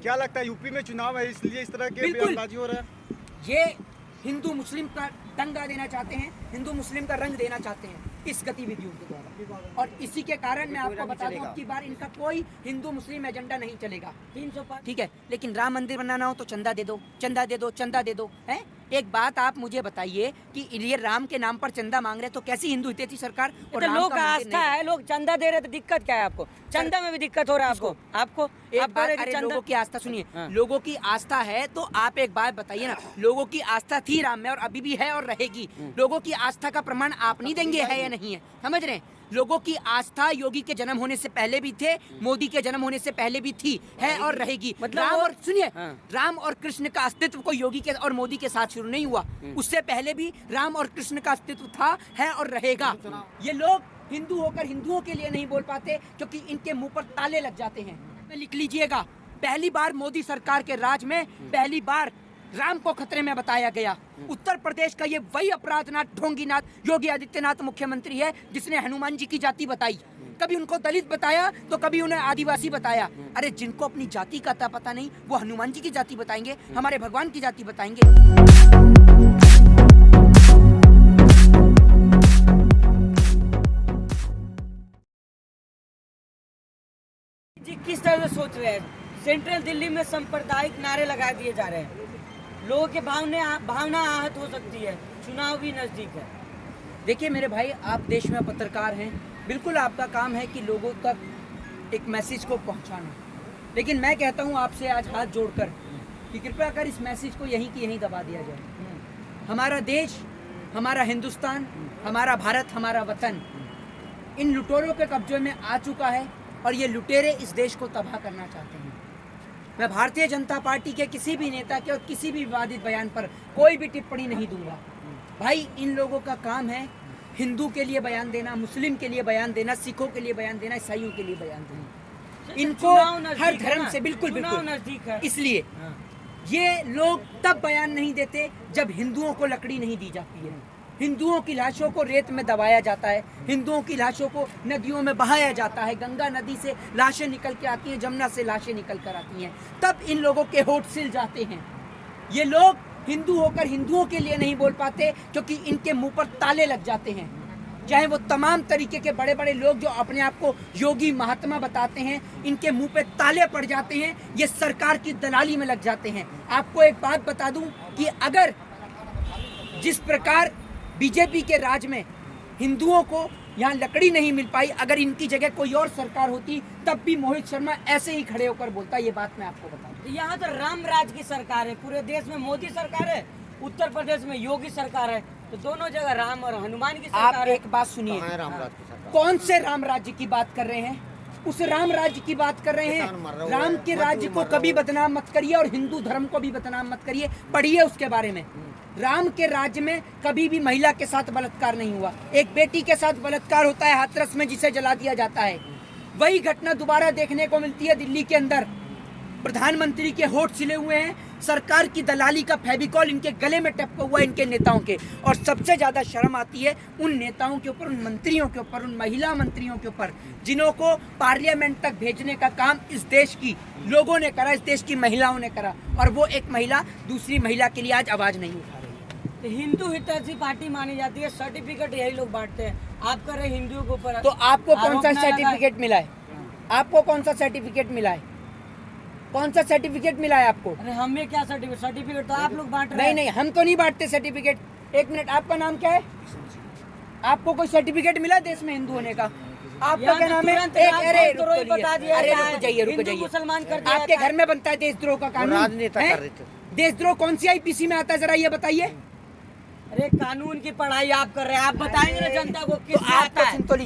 क्या लगता है यूपी में चुनाव है इसलिए इस तरह के बयानबाजी हो रहा है? ये हिंदू मुस्लिम का दंगा देना चाहते हैं, हिंदू मुस्लिम का रंग देना चाहते हैं इस गतिविधियों के द्वारा, और इसी के कारण मैं आपको बता दूं कि बार इनका कोई हिंदू मुस्लिम एजेंडा नहीं चलेगा। 300 ठीक है, लेकिन राम मंदिर बनाना हो तो चंदा दे दो, चंदा दे दो, चंदा दे दो। है एक बात आप मुझे बताइए कि ये राम के नाम पर चंदा मांग रहे तो कैसी हिंदू हितैषी सरकार? और लोग का आस्था है, लोग चंदा दे रहे तो दिक्कत क्या है आपको? चंदा में भी दिक्कत हो रहा है आपको अरे लोगों की आस्था सुनिए, लोगों की आस्था है तो आप एक बात बताइए ना, लोगों की आस्था थी राम में और अभी भी है और रहेगी। लोगों की आस्था का प्रमाण आप नहीं देंगे है या नहीं है? समझ रहे हैं? लोगों की आस्था योगी के जन्म होने से पहले भी थे, मोदी के जन्म होने से पहले भी थी, है और रहेगी। मतलब राम और सुनिए, राम और कृष्ण का अस्तित्व कोई योगी के और मोदी के साथ शुरू नहीं हुआ, उससे पहले भी राम और कृष्ण का अस्तित्व था, है और रहेगा। ये लोग हिंदू होकर हिंदुओं के लिए नहीं बोल पाते क्योंकि इनके मुंह पर ताले लग जाते हैं। लिख लीजिएगा, पहली बार मोदी सरकार के राज में पहली बार राम को खतरे में बताया गया। उत्तर प्रदेश का ये वही अपराधनाथ ढोंगीनाथ योगी आदित्यनाथ मुख्यमंत्री है जिसने हनुमान जी की जाति बताई, कभी उनको दलित बताया तो कभी उन्हें आदिवासी बताया। अरे जिनको अपनी जाति का पता नहीं वो हनुमान जी की जाति बताएंगे, हमारे भगवान की जाति बताएंगे। जी किस तरह से सोच रहे हैं? सेंट्रल दिल्ली में सांप्रदायिक नारे लगा दिए जा रहे हैं, लोगों के भावना आहत हो सकती है, चुनाव भी नजदीक है। देखिए मेरे भाई, आप देश में पत्रकार हैं, बिल्कुल आपका काम है कि लोगों तक एक मैसेज को पहुंचाना, लेकिन मैं कहता हूं आपसे आज हाथ जोड़कर कि कृपया कर इस मैसेज को यहीं की यहीं दबा दिया जाए। हमारा देश, हमारा हिंदुस्तान, हमारा भारत, हमारा वतन इन लुटेरों के कब्जे में आ चुका है और ये लुटेरे इस देश को तबाह करना चाहते हैं। मैं भारतीय जनता पार्टी के किसी भी नेता के और किसी भी विवादित बयान पर कोई भी टिप्पणी नहीं दूंगा। भाई इन लोगों का काम है हिंदू के लिए बयान देना, मुस्लिम के लिए बयान देना, सिखों के लिए बयान देना, ईसाइयों के लिए बयान देना। इनको हर धर्म से बिल्कुल नजदीक है, इसलिए ये लोग तब बयान नहीं देते जब हिंदुओं को लकड़ी नहीं दी जाती है, हिंदुओं की लाशों को रेत में दबाया जाता है, हिंदुओं की लाशों को नदियों में बहाया जाता है, गंगा नदी से लाशें निकल के आती हैं, जमुना से लाशें निकल कर आती हैं, तब इन लोगों के होठ सिल जाते हैं। ये लोग हिंदू होकर हिंदुओं के लिए नहीं बोल पाते क्योंकि इनके मुंह पर ताले लग जाते हैं। चाहे वो तमाम तरीके के बड़े बड़े लोग जो अपने आप को योगी महात्मा बताते हैं, इनके मुंह पे ताले पड़ जाते हैं, ये सरकार की दलाली में लग जाते हैं। आपको एक बात बता दूं कि अगर जिस प्रकार बीजेपी के राज में हिंदुओं को यहाँ लकड़ी नहीं मिल पाई, अगर इनकी जगह कोई और सरकार होती तब भी मोहित शर्मा ऐसे ही खड़े होकर बोलता। ये बात मैं आपको बताऊं। यहाँ तो राम राज की सरकार है, पूरे देश में मोदी सरकार है, उत्तर प्रदेश में योगी सरकार है, तो दोनों जगह राम और हनुमान की सरकार आप है। एक बात सुनिए, कौन से राम राज्य की बात कर रहे हैं? उस राम राज्य की बात कर रहे हैं। राम के राज्य को कभी बदनाम मत करिए और हिंदू धर्म को भी बदनाम मत करिए, पढ़िए उसके बारे में। राम के राज्य में कभी भी महिला के साथ बलात्कार नहीं हुआ, एक बेटी के साथ बलात्कार होता है हाथरस में जिसे जला दिया जाता है। वही घटना दोबारा देखने को मिलती है दिल्ली के अंदर। प्रधानमंत्री के होठ सिले हुए हैं, सरकार की दलाली का फेविकॉल इनके गले में टपका हुआ इनके नेताओं के, और सबसे ज्यादा शर्म आती है उन नेताओं के ऊपर, उन मंत्रियों के ऊपर, उन महिला मंत्रियों के ऊपर जिन्हों को पार्लियामेंट तक भेजने का काम इस देश की लोगों ने करा, इस देश की महिलाओं ने करा, और वो एक महिला दूसरी महिला के लिए आज आवाज नहीं उठा रही है। तो हिंदू हितैषी पार्टी मानी जाती है, सर्टिफिकेट यही लोग बांटते हैं, आप कर रहे हिंदुओं के ऊपर। तो आपको कौन सा सर्टिफिकेट मिला है? आपको कौन सा सर्टिफिकेट मिला है? कौन सा सर्टिफिकेट मिला है आपको? अरे हमें क्या सर्टिफिकेट तो आप लोग बांट रहे हैं। नहीं, हम तो नहीं बांटते सर्टिफिकेट। एक मिनट, आपका नाम क्या है? आपको कोई सर्टिफिकेट मिला देश में हिंदू होने का? आपका क्या नाम है? रुक जाइए। मुसलमान कर दिया। आपके घर में बनता है देशद्रोह का कानून? देशद्रोह कौन सी आईपीसी में आता है, जरा ये बताइए। अरे कानून की पढ़ाई आप कर रहे हैं, आप बताएंगे ना जनता को किस तो आप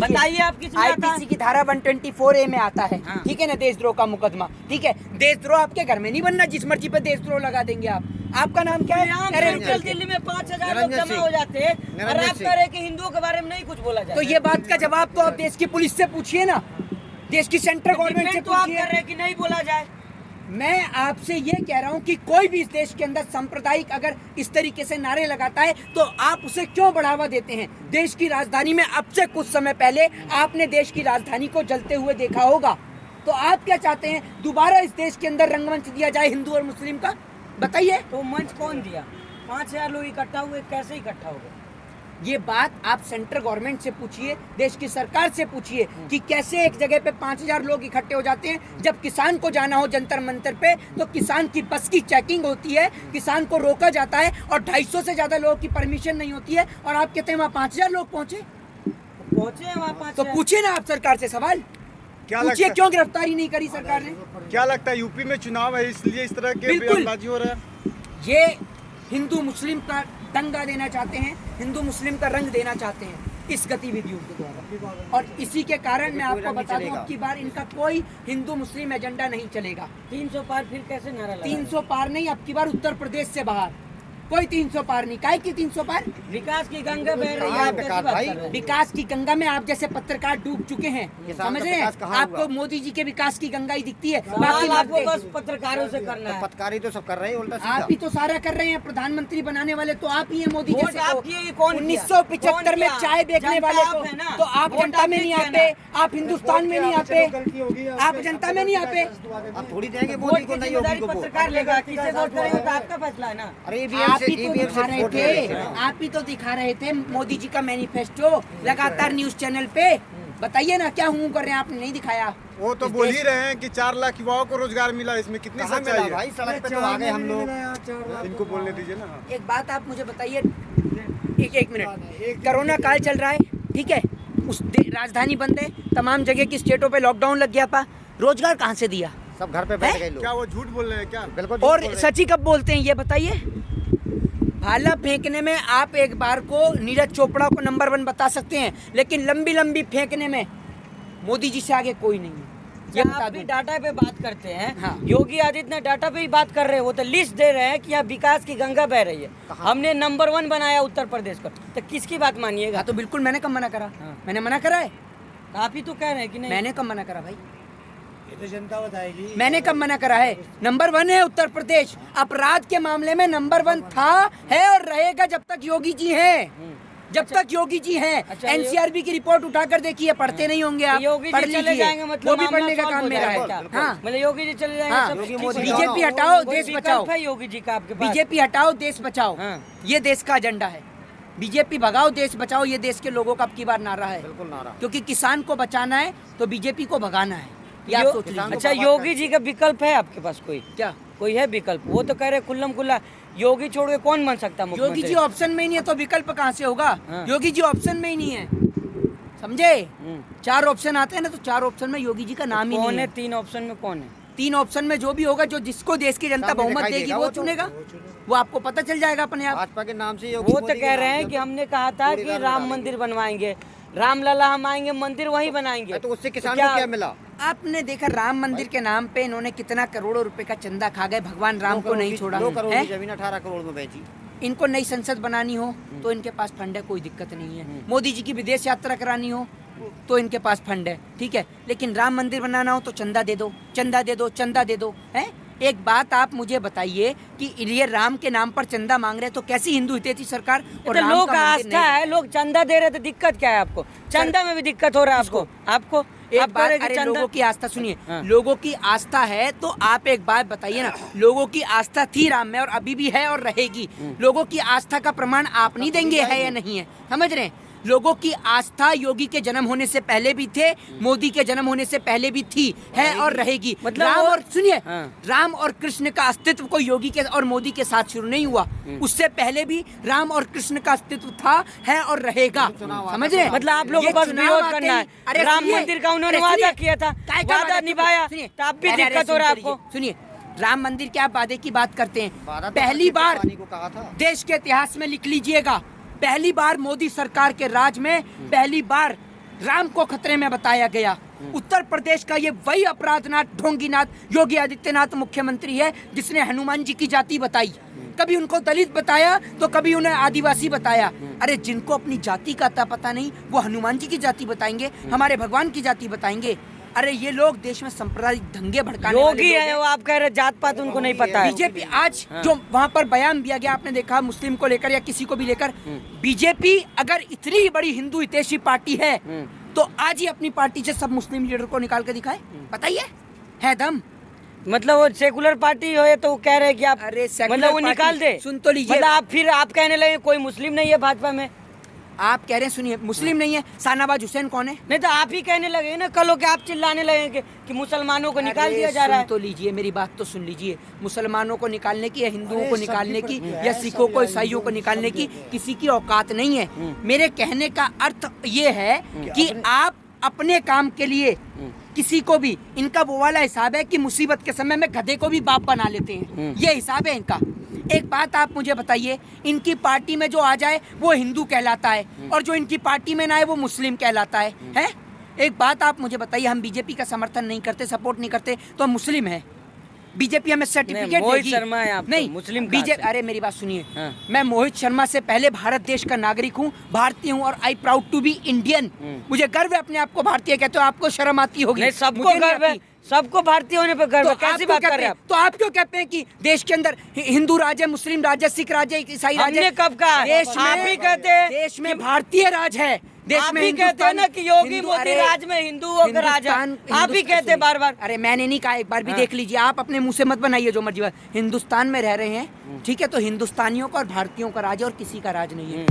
बताइए, आप किस में आता है? आईपीसी की धारा 124A में आता है, ठीक है ना, देशद्रोह का मुकदमा। ठीक है, देशद्रोह आपके घर में नहीं बनना, जिस मर्जी पे देशद्रोह लगा देंगे आप। आपका नाम क्या है? सेंट्रल दिल्ली में 5000 लोग जमा हो जाते हैं और आप कह रहे हैं कि हिंदुओं के बारे में नहीं कुछ बोला जाए। तो ये बात का जवाब तो आप देश की पुलिस से पूछिए ना, देश की सेंट्रल गवर्नमेंट से तो आप पूछिए। कह रहे हैं कि नहीं बोला जाए। मैं आपसे ये कह रहा हूं कि कोई भी इस देश के अंदर सांप्रदायिक अगर इस तरीके से नारे लगाता है तो आप उसे क्यों बढ़ावा देते हैं? देश की राजधानी में अब से कुछ समय पहले आपने देश की राजधानी को जलते हुए देखा होगा। तो आप क्या चाहते हैं, दोबारा इस देश के अंदर रंगमंच दिया जाए हिंदू और मुस्लिम का? बताइए। तो मंच कौन दिया? 5000 लोग इकट्ठा हुए, कैसे इकट्ठा हो गए? ये बात आप सेंट्रल गवर्नमेंट से पूछिए, देश की सरकार से पूछिए कि कैसे एक जगह पे 5000 लोग इकट्ठे हो जाते हैं। जब किसान को जाना हो जंतर मंतर पे तो किसान की बस की चेकिंग होती है, किसान को रोका जाता है और 250 से ज्यादा लोगों की परमिशन नहीं होती है, और आप कहते हैं वहाँ 5000 लोग पहुंचे। पहुंचे हैं वहाँ 5 तो पूछिए ना आप सरकार से सवाल, क्या पूछिए लगता क्यों गिरफ्तारी नहीं करी सरकार ने? क्या लगता है यूपी में चुनाव है इसलिए इस तरह के बिल्कुल। बयानबाजी हो रहा है? ये हिंदू मुस्लिम का दंगा देना चाहते हैं, हिंदू मुस्लिम का रंग देना चाहते हैं इस गतिविधियों के द्वारा, और इसी के कारण मैं आपको बता दूं अब की बार इनका कोई हिंदू मुस्लिम एजेंडा नहीं चलेगा। 300 पार फिर कैसे नारा लगा? 300 पार नहीं, अब की बार उत्तर प्रदेश से बाहर कोई 300 पार नहीं। काहे की 300 पार? विकास की गंगा बह रही है, आप कैसी बात कर रहे हैं? विकास की गंगा में आप जैसे पत्रकार डूब चुके हैं, समझ रहे हैं? आपको मोदी जी के विकास की गंगा ही दिखती है, बाकी सवाल आपको बातें बस पत्रकारों से करना है। पत्रकारी तो सब कर रहे हैं उल्टा सीधा। आप ही तो सारा कर रहे हैं। प्रधानमंत्री बनाने वाले तो आप ही हैं, मोदी वोट जैसे आपकी है, ये कौन किया? 1975 में कौन चाय किया? बेचने जनता वाले आप है ना? तो आप वोट जनता में आपने नहीं किया आते, ना? आप हिंदुस्तान में नहीं आते, आप जनता में नहीं आते। अब थोड़ी देंगे वोट मोदी की को, नहीं होगी जिम्मेदारी को पत्रकार लेगा, किसे वोट करेगा तो आपका फैसला है ना। अरे आप ही तो ईवीएम दिखा से रहे वोट थे, ले रहे थे। आप ही तो दिखा रहे थे मोदी जी का मैनिफेस्टो लगातार न्यूज चैनल पे। बताइए ना क्या हूँ कर रहे हैं, आपने नहीं दिखाया। वो तो बोल ही रहे हैं कि 4 लाख युवाओं को रोजगार मिला, इसमें कितनी कहाँ सच्चाई मिला है? भाई? सड़क पे तो आ गए हम लोग। इनको बोलने दीजिए ना। एक बात आप मुझे बताइए, एक मिनट, कोरोना काल चल रहा है, ठीक है, राजधानी बंद है, तमाम जगह की स्टेटों पे लॉकडाउन लग गया था, रोजगार कहाँ से दिया? सब घर पे बैठ गए लोग। क्या वो झूठ बोल रहे हैं क्या? बिल्कुल झूठ और बोल रहे हैं। सची कब बोलते हैं ये बताइए? भाला फेंकने में आप एक बार को नीरज चोपड़ा को नंबर 1 बता सकते हैं, लेकिन लंबी लंबी फेंकने में मोदी जी से आगे कोई नहीं है, ये बता आप भी दूं। डाटा पे बात करते हैं। हाँ। योगी आदित्यनाथ डाटा पे ही बात कर रहे हैं, वो तो लिस्ट दे रहे हैं कि यहाँ विकास की गंगा बह रही है। हमने नंबर 1 बनाया उत्तर प्रदेश को, तो किसकी बात मानिएगा? हाँ तो बिल्कुल, मैंने कब मना करा? हाँ। मैंने मना करा है? आप ही तो कह रहे हैं कि नहीं। मैंने कब मना करा भाई? ये तो जनता बताएगी। मैंने कब मना करा है? नंबर 1 है उत्तर प्रदेश, अपराध के मामले में नंबर 1 था, है और रहेगा जब तक योगी जी हैं, जब तक योगी जी हैं। अच्छा, एनसीआरबी की रिपोर्ट उठाकर देखिए, पढ़ते नहीं होंगे आप, योगी पढ़ जी चले लीजिए, जाएंगे मतलब वो भी मामला पढ़ने का solve काम हो मेरा है। जाएगा क्या? हाँ, मतलब योगी जी चले जाएंगे हाँ, सब योगी ठीक मोदी हो बीजेपी जाएगा। हटाओ, कोई देश विकल्प बचाओ। है योगी जी का आपके पास? बीजेपी हटाओ, देश बचाओ, हाँ। ये देश का एजेंडा है। बीजेपी भगाओ, देश बचाओ, ये देश के लोगों का अब की बार नारा है, बिल्कुल नारा। क्योंकि किसान को बचाना है तो बीजेपी को भगाना है, ये आप सोच लीजिए। अच्छा, योगी जी का विकल्प है आपके पास कोई? क्या कोई है विकल्प? वो तो कह रहे खुल्लम खुल्ला योगी छोड़ के कौन बन सकता योगी मुख्यमंत्री? जी ऑप्शन में ही नहीं है तो विकल्प कहाँ से होगा? हाँ। योगी जी ऑप्शन में ही नहीं है, समझे? 4 ऑप्शन आते हैं ना, तो 4 ऑप्शन में योगी जी का नाम ही कौन नहीं है? है। 3 ऑप्शन में कौन है? 3 ऑप्शन में जो भी होगा, जो जिसको देश की जनता सामने बहुमत दिखाई देगी देगा वो वो तो। चुनेगा, वो आपको पता चल जाएगा अपने आप। भाजपा के नाम से योगी वो तो मोदी के कह रहे नाम हैं से कि हमने कहा था कि राम मंदिर बनवाएंगे, रामलला हम आएंगे, मंदिर वही बनाएंगे। तो उससे किसान को क्या मिला? आपने देखा राम मंदिर के नाम पे इन्होंने कितना करोड़ों रुपए का चंदा खा गए, भगवान राम को नहीं छोड़ा 2 करोड़ है? की जमीन 18 करोड़ में बेची। इनको नई संसद बनानी हो तो इनके पास फंड है, कोई दिक्कत नहीं है। मोदी जी की विदेश यात्रा करानी हो तो इनके पास फंड है, ठीक है, लेकिन राम मंदिर बनाना हो तो चंदा दे दो, चंदा दे दो, चंदा दे दो, है? एक बात आप मुझे बताइए कि ये राम के नाम पर चंदा मांग रहे हैं तो कैसी हिंदू हितैषी सरकार? तो राम लोग का मंदिर आस्था नहीं- है, लोग चंदा दे रहे तो दिक्कत क्या है आपको? चंदा में भी दिक्कत हो रहा है आपको? आपको एक आप कह रहे बात, कि अरे चंदा- लोगों की आस्था सुनिए, हाँ। लोगों की आस्था है तो आप एक बात बताइए ना, लोगों की आस्था थी राम में और अभी भी है और रहेगी। लोगों की आस्था का प्रमाण आप नहीं देंगे है या नहीं है, समझ रहे हैं? लोगों की आस्था योगी के जन्म होने से पहले भी थे, मोदी के जन्म होने से पहले भी थी, है और रहेगी। मतलब राम वो- और सुनिए, हाँ। राम और कृष्ण का अस्तित्व कोई योगी के और मोदी के साथ शुरू नहीं हुआ, उससे पहले भी राम और कृष्ण का अस्तित्व था, है और रहेगा, समझ रहे हैं? मतलब आप लोगों ये को बस चुनाव विरोध आते करना है। ही- अरे राम सुनिए, मंदिर का उन्होंने अरे वादा सुनिए, किया था, काय का वादा निभाया, सुनिए, तो अब भी अरे दिक्कत हो रहा है सुनिए, आपको। सुनिए, राम मंदिर के आप वादे की बात करते वादा हैं, तो पहली करके बार पानी को कहा था। देश के इतिहास में लिख लीजिएगा, पहली बार मोदी सरकार के राज में पहली बार राम को खतरे में बताया गया। उत्तर प्रदेश का ये वही अपराधनाथ ढोंगीनाथ योगी आदित्यनाथ मुख्यमंत्री है जिसने हनुमान जी की जाति बताई, कभी उनको दलित बताया तो कभी उन्हें आदिवासी बताया। अरे जिनको अपनी जाति का अता पता नहीं वो हनुमान जी की जाति बताएंगे, हमारे भगवान की जाति बताएंगे। अरे ये लोग देश में सांप्रदायिक दंगे भड़काने वाले योगी लोग है हैं। वो, आप कह रहे जात पात उनको नहीं पता है। बीजेपी आज जो वहाँ पर बयान दिया गया, आपने देखा मुस्लिम को लेकर या किसी को भी लेकर, बीजेपी अगर इतनी बड़ी हिंदू हितैषी पार्टी है तो आज ही अपनी पार्टी से सब मुस्लिम लीडर को निकाल के दिखाए, बताइए, है दम? मतलब वो सेकुलर पार्टी हो तो वो कह रहे हैं कि आप अरे सेकुलर मतलब वो पार्टी- निकाल दे। सुन तो लीजिए। मतलब आप फिर आप कहने लगे कोई मुस्लिम नहीं है भाजपा में। आप कह रहे हैं, सुनिए, मुस्लिम नहीं है, शाहनवाज हुसैन कौन है? नहीं तो आप ही कहने लगे ना, कल हो के आप चिल्लाने लगे कि मुसलमानों को निकाल अरे दिया जा रहा है। सुन तो लीजिए, मेरी बात तो सुन लीजिए। मुसलमानों को निकालने की या हिंदुओं को निकालने की या सिखों को ईसाइयों को निकालने की किसी की औकात नहीं है। मेरे कहने का अर्थ ये है कि आप अपने काम के लिए किसी को भी, इनका वो वाला हिसाब है कि मुसीबत के समय में गधे को भी बाप बना लेते हैं, ये हिसाब है इनका। एक बात आप मुझे बताइए, इनकी पार्टी में जो आ जाए वो हिंदू कहलाता है और जो इनकी पार्टी में ना आए वो मुस्लिम कहलाता है, हैं? एक बात आप मुझे बताइए, हम बीजेपी का समर्थन नहीं करते, सपोर्ट नहीं करते, तो हम मुस्लिम हैं। बीजेपी हमें सर्टिफिकेट मोहित देगी। शर्मा है आप तो, नहीं, मुस्लिम कहाँ बीजेपी, से? अरे मेरी बात सुनिए, हाँ। मैं मोहित शर्मा से पहले भारत देश का नागरिक हूँ, भारतीय हूँ और I proud to be Indian. मुझे गर्व है अपने आप को भारतीय कहते हो, आपको शर्म आती होगी। नहीं, सबको मुझे नहीं गर्व है, आती। सबको भारतीय होने पर गर्व है। तो कैसी आप क्यों बात कर कहते रहे हैं हैं? तो आप क्यों कहते हैं कि देश के अंदर हिंदू राज है, मुस्लिम राज है, सिख राज है, ईसाई राज है? हमने कब कहा? देश आप में ही कहते हैं देश में भारतीय राज है। देश आप में ही कहते हैं ना कि योगी हिंदू- मोदी अरे, राज में हिंदुओं का राज है। आप ही कहते हैं बार बार। अरे मैंने नहीं कहा, एक बार भी हाँ। देख लीजिए, आप अपने मुंह से मत बनाइए जो मर्जी बात। हिंदुस्तान में रह रहे हैं, ठीक है, तो हिंदुस्तानियों का और भारतीयों का राज है और किसी का राज नहीं है।